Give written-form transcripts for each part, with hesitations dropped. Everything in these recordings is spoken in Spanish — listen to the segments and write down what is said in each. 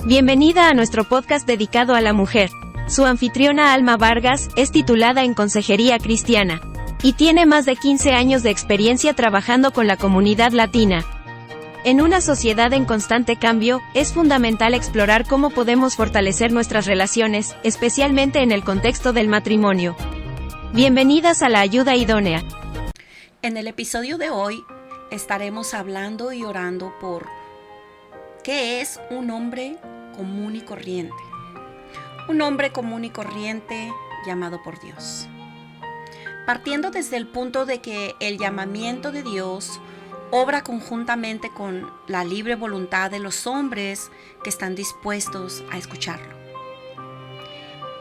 Bienvenida a nuestro podcast dedicado a la mujer. Su anfitriona Alma Vargas es titulada en Consejería Cristiana y tiene más de 15 años de experiencia trabajando con la comunidad latina. En una sociedad en constante cambio, es fundamental explorar cómo podemos fortalecer nuestras relaciones, especialmente en el contexto del matrimonio. Bienvenidas a la ayuda idónea. En el episodio de hoy estaremos hablando y orando por ¿qué es un hombre común y corriente? Un hombre común y corriente llamado por Dios. Partiendo desde el punto de que el llamamiento de Dios obra conjuntamente con la libre voluntad de los hombres que están dispuestos a escucharlo.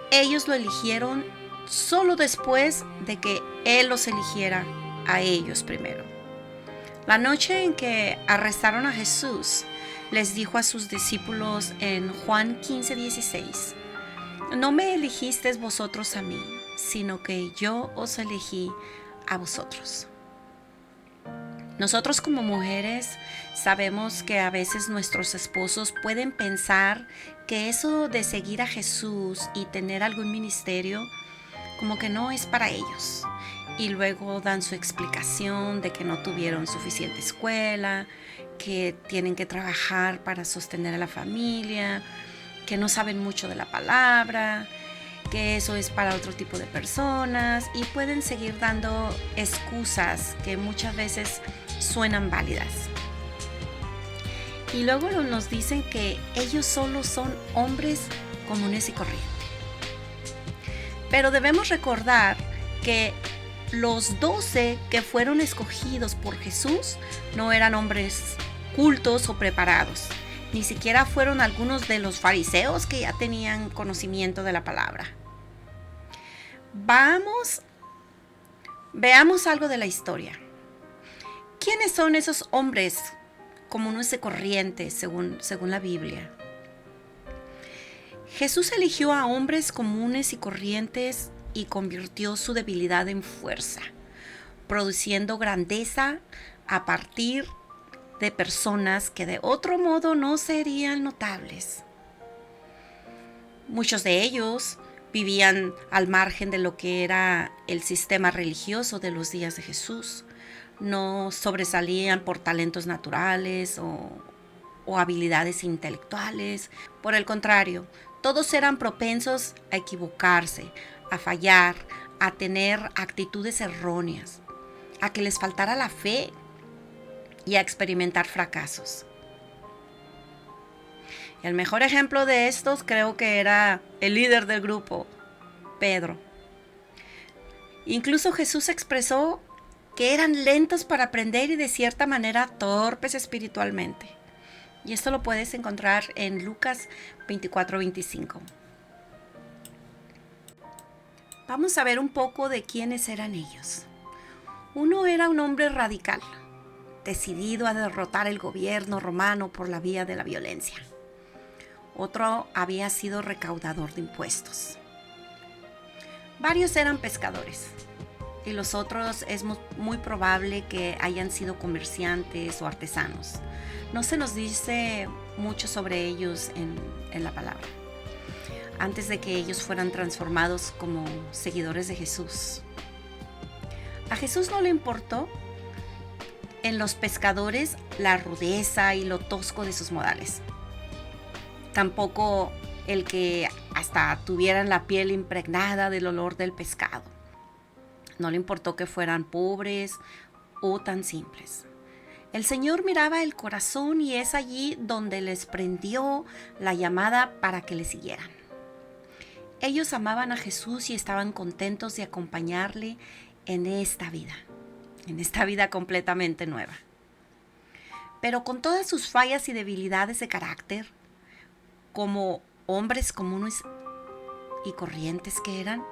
Ellos lo eligieron solo después de que Él los eligiera a ellos primero. La noche en que arrestaron a Jesús, les dijo a sus discípulos en Juan 15:16, no me elegisteis vosotros a mí, sino que yo os elegí a vosotros. Nosotros como mujeres sabemos que a veces nuestros esposos pueden pensar que eso de seguir a Jesús y tener algún ministerio como que no es para ellos. Y luego dan su explicación de que no tuvieron suficiente escuela, que tienen que trabajar para sostener a la familia, que no saben mucho de la palabra, que eso es para otro tipo de personas y pueden seguir dando excusas que muchas veces suenan válidas. Y luego nos dicen que ellos solo son hombres comunes y corrientes. Pero debemos recordar que los 12 que fueron escogidos por Jesús no eran hombres cultos o preparados. Ni siquiera fueron algunos de los fariseos que ya tenían conocimiento de la palabra. Veamos algo de la historia. ¿Quiénes son esos hombres comunes y corrientes según la Biblia? Jesús eligió a hombres comunes y corrientes y convirtió su debilidad en fuerza, produciendo grandeza a partir de personas que de otro modo no serían notables. Muchos de ellos vivían al margen de lo que era el sistema religioso de los días de Jesús. No sobresalían por talentos naturales o habilidades intelectuales. Por el contrario, todos eran propensos a equivocarse, a fallar, a tener actitudes erróneas, a que les faltara la fe y a experimentar fracasos. El mejor ejemplo de estos creo que era el líder del grupo, Pedro. Incluso Jesús expresó que eran lentos para aprender y de cierta manera torpes espiritualmente. Y esto lo puedes encontrar en Lucas 24:25. Vamos a ver un poco de quiénes eran ellos. Uno era un hombre radical, decidido a derrotar el gobierno romano por la vía de la violencia. Otro había sido recaudador de impuestos. Varios eran pescadores y los otros es muy probable que hayan sido comerciantes o artesanos. No se nos dice mucho sobre ellos en la palabra, antes de que ellos fueran transformados como seguidores de Jesús. A Jesús no le importó en los pescadores la rudeza y lo tosco de sus modales. Tampoco el que hasta tuvieran la piel impregnada del olor del pescado. No le importó que fueran pobres o tan simples. El Señor miraba el corazón y es allí donde les prendió la llamada para que le siguieran. Ellos amaban a Jesús y estaban contentos de acompañarle en esta vida completamente nueva. Pero con todas sus fallas y debilidades de carácter, como hombres comunes y corrientes que eran,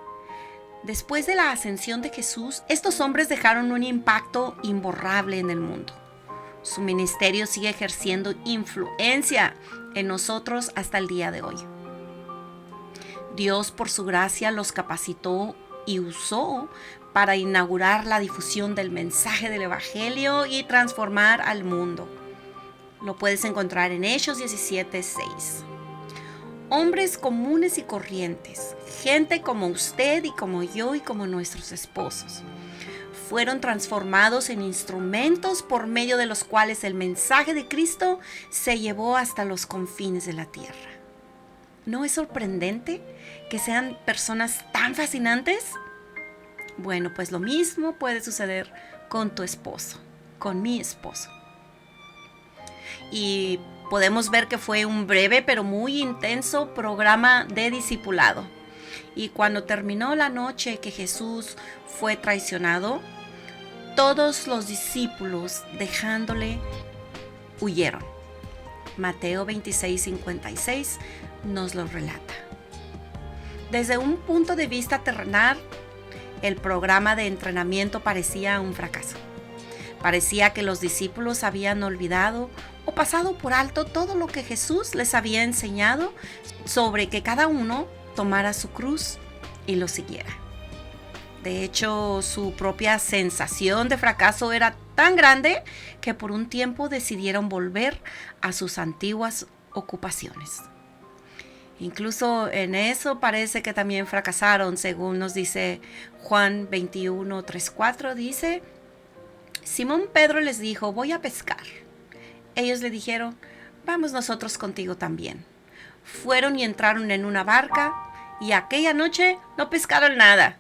después de la ascensión de Jesús, estos hombres dejaron un impacto imborrable en el mundo. Su ministerio sigue ejerciendo influencia en nosotros hasta el día de hoy. Dios, por su gracia, los capacitó y usó para inaugurar la difusión del mensaje del Evangelio y transformar al mundo. Lo puedes encontrar en Hechos 17:6. hombres comunes y corrientes, gente como usted y como yo y como nuestros esposos. Fueron transformados en instrumentos por medio de los cuales el mensaje de Cristo se llevó hasta los confines de la tierra. ¿No es sorprendente que sean personas tan fascinantes? Bueno, pues lo mismo puede suceder con tu esposo, con mi esposo. Y podemos ver que fue un breve pero muy intenso programa de discipulado. Y cuando terminó la noche que Jesús fue traicionado, todos los discípulos, dejándole, huyeron. Mateo 26:56 nos lo relata. Desde un punto de vista terrenal, el programa de entrenamiento parecía un fracaso. Parecía que los discípulos habían olvidado o pasado por alto todo lo que Jesús les había enseñado sobre que cada uno tomara su cruz y lo siguiera. De hecho, su propia sensación de fracaso era tan grande que por un tiempo decidieron volver a sus antiguas ocupaciones. Incluso en eso parece que también fracasaron, según nos dice Juan 21:3-4, dice: Simón Pedro les dijo: voy a pescar. Ellos le dijeron: vamos nosotros contigo también. Fueron y entraron en una barca, y aquella noche no pescaron nada.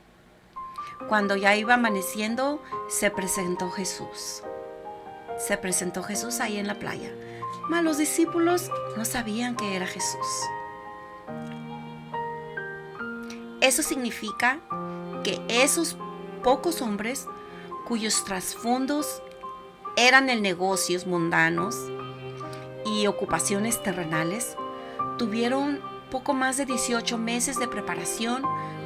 Cuando ya iba amaneciendo, se presentó Jesús. Se presentó Jesús ahí en la playa. Mas los discípulos no sabían que era Jesús. Eso significa que esos pocos hombres, cuyos trasfondos eran en negocios mundanos y ocupaciones terrenales, tuvieron poco más de 18 meses de preparación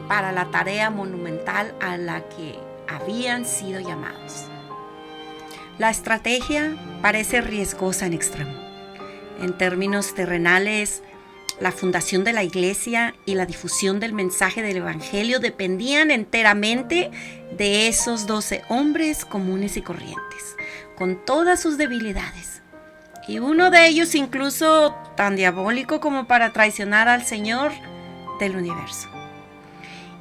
para la tarea monumental a la que habían sido llamados. La estrategia parece riesgosa en extremo. En términos terrenales, la fundación de la iglesia y la difusión del mensaje del evangelio dependían enteramente de esos 12 hombres comunes y corrientes, con todas sus debilidades. Y uno de ellos incluso tan diabólico como para traicionar al Señor del universo.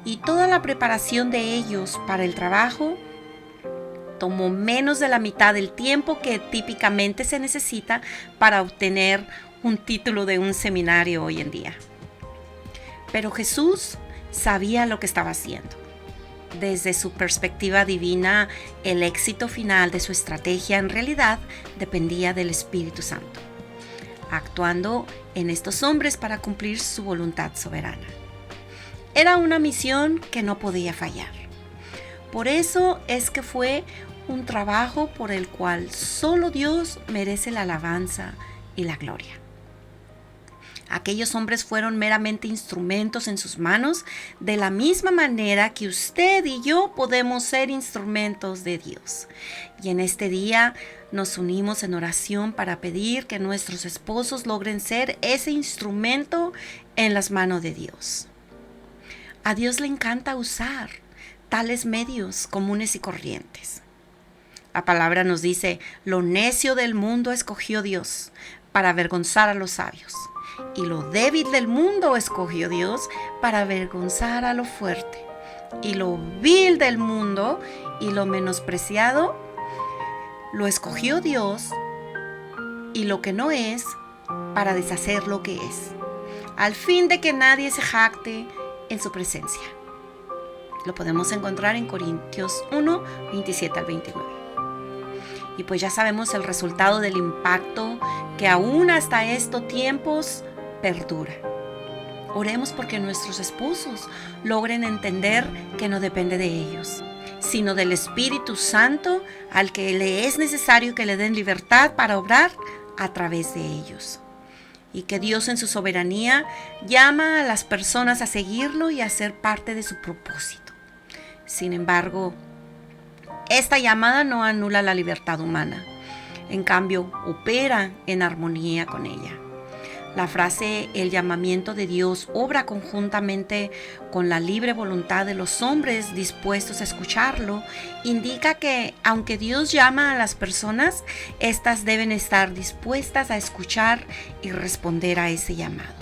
Y toda la preparación de ellos para el trabajo tomó menos de la mitad del tiempo que típicamente se necesita para obtener un título de un seminario hoy en día. Pero Jesús sabía lo que estaba haciendo. Desde su perspectiva divina, el éxito final de su estrategia en realidad dependía del Espíritu Santo, actuando en estos hombres para cumplir su voluntad soberana. Era una misión que no podía fallar. Por eso es que fue un trabajo por el cual solo Dios merece la alabanza y la gloria. Aquellos hombres fueron meramente instrumentos en sus manos, de la misma manera que usted y yo podemos ser instrumentos de Dios. Y en este día nos unimos en oración para pedir que nuestros esposos logren ser ese instrumento en las manos de Dios. A Dios le encanta usar tales medios comunes y corrientes. La palabra nos dice: lo necio del mundo escogió Dios para avergonzar a los sabios. Y lo débil del mundo escogió Dios para avergonzar a lo fuerte. Y lo vil del mundo y lo menospreciado lo escogió Dios, y lo que no es, para deshacer lo que es, al fin de que nadie se jacte en su presencia. Lo podemos encontrar en Corintios 1, 27-29. Y pues ya sabemos el resultado del impacto que aún hasta estos tiempos perdura. Oremos porque nuestros esposos logren entender que no depende de ellos, sino del Espíritu Santo, al que le es necesario que le den libertad para obrar a través de ellos. Y que Dios en su soberanía llama a las personas a seguirlo y a ser parte de su propósito. Sin embargo, esta llamada no anula la libertad humana. En cambio, opera en armonía con ella. La frase "el llamamiento de Dios obra conjuntamente con la libre voluntad de los hombres dispuestos a escucharlo" indica que, aunque Dios llama a las personas, éstas deben estar dispuestas a escuchar y responder a ese llamado.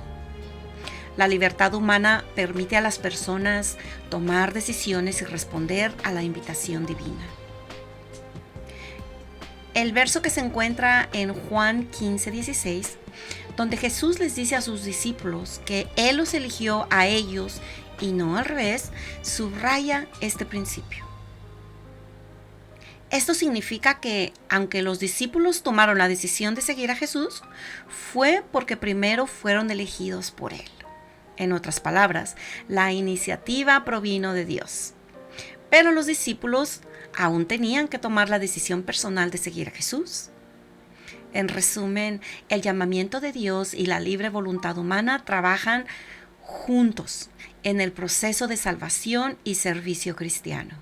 La libertad humana permite a las personas tomar decisiones y responder a la invitación divina. El verso que se encuentra en Juan 15:16, donde Jesús les dice a sus discípulos que Él los eligió a ellos y no al revés, subraya este principio. Esto significa que, aunque los discípulos tomaron la decisión de seguir a Jesús, fue porque primero fueron elegidos por Él. En otras palabras, la iniciativa provino de Dios. Pero los discípulos aún tenían que tomar la decisión personal de seguir a Jesús. En resumen, el llamamiento de Dios y la libre voluntad humana trabajan juntos en el proceso de salvación y servicio cristiano.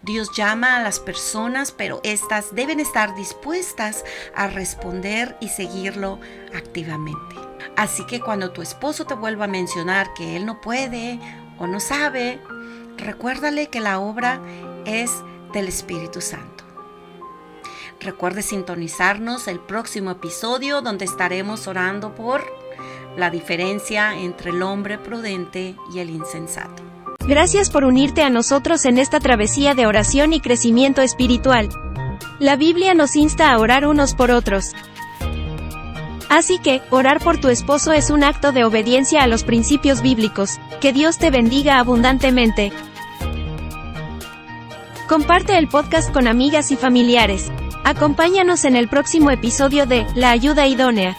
Dios llama a las personas, pero éstas deben estar dispuestas a responder y seguirlo activamente. Así que cuando tu esposo te vuelva a mencionar que él no puede o no sabe, recuérdale que la obra es del Espíritu Santo. Recuerde sintonizarnos el próximo episodio, donde estaremos orando por la diferencia entre el hombre prudente y el insensato. Gracias por unirte a nosotros en esta travesía de oración y crecimiento espiritual. La Biblia nos insta a orar unos por otros. Así que, orar por tu esposo es un acto de obediencia a los principios bíblicos. Que Dios te bendiga abundantemente. Comparte el podcast con amigas y familiares. Acompáñanos en el próximo episodio de La Ayuda Idónea.